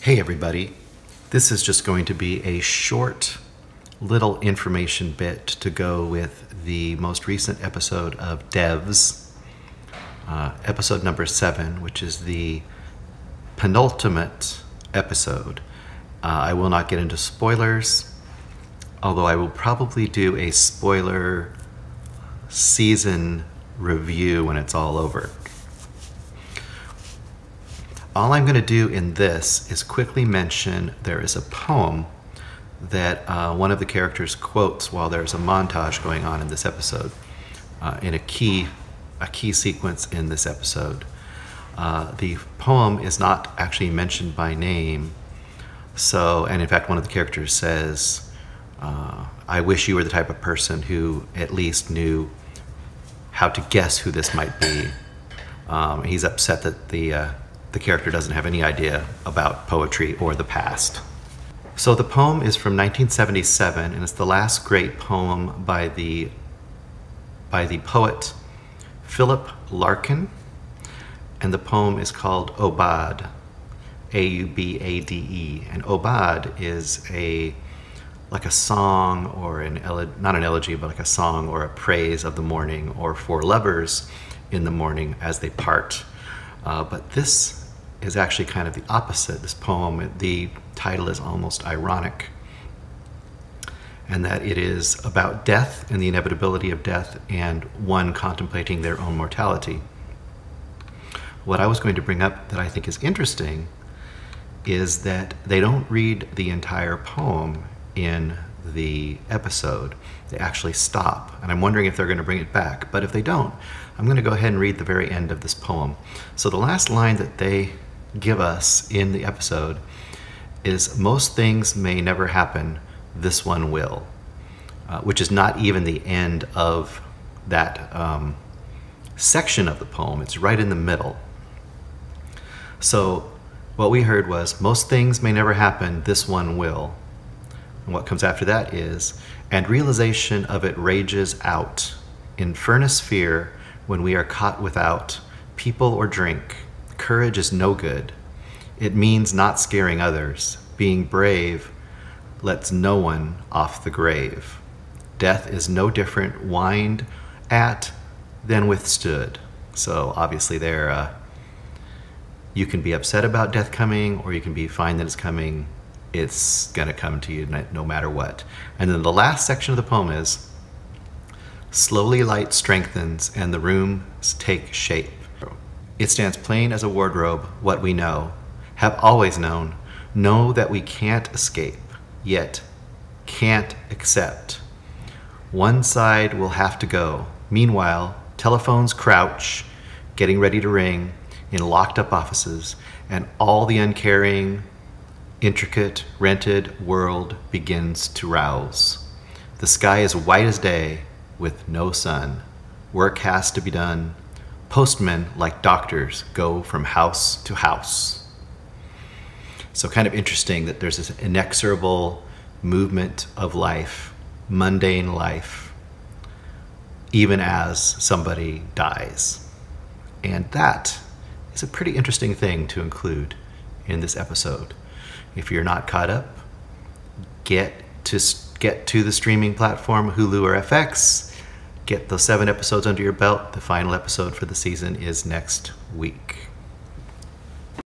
Hey everybody, this is just going to be a short little information bit to go with the most recent episode of Devs, episode number 7, which is the penultimate episode. I will not get into spoilers, although I will probably do a spoiler season review when it's all over. All I'm going to do in this is quickly mention there is a poem that one of the characters quotes while there's a montage going on in this episode, in a key sequence in this episode. The poem is not actually mentioned by name, and in fact one of the characters says, I wish you were the type of person who at least knew how to guess who this might be. He's upset that the character doesn't have any idea about poetry or the past. So the poem is from 1977, and it's the last great poem by the poet Philip Larkin, and the poem is called Aubade, A-U-B-A-D-E. And Aubade is like a song, or not an elegy, but like a song or a praise of the morning, or for lovers in the morning as they part. But this is actually kind of the opposite. This poem, the title is almost ironic, and that it is about death and the inevitability of death and one contemplating their own mortality. What I was going to bring up that I think is interesting is that they don't read the entire poem in the episode. They actually stop, and I'm wondering if they're going to bring it back. But if they don't, I'm going to go ahead and read the very end of this poem. So the last line that they give us in the episode is, most things may never happen, this one will, which is not even the end of that section of the poem. It's right in the middle. So what we heard was, most things may never happen, this one will. And what comes after that is, and realization of it rages out in furnace fear when we are caught without people or drink. Courage is no good. It means not scaring others. Being brave lets no one off the grave. Death is no different whined at than withstood. So obviously there, you can be upset about death coming, or you can be fine that it's coming. It's gonna come to you no matter what. And then the last section of the poem is, slowly light strengthens and the rooms take shape. It stands plain as a wardrobe what we know, have always known, know that we can't escape, yet can't accept. One side will have to go. Meanwhile, telephones crouch, getting ready to ring in locked up offices, and all the uncaring, intricate, rented world begins to rouse. The sky is white as day with no sun. Work has to be done. Postmen, like doctors, go from house to house. So kind of interesting that there's this inexorable movement of life, mundane life, even as somebody dies. And that is a pretty interesting thing to include in this episode. If you're not caught up, get to the streaming platform Hulu or FX. Get those 7 episodes under your belt. The final episode for the season is next week.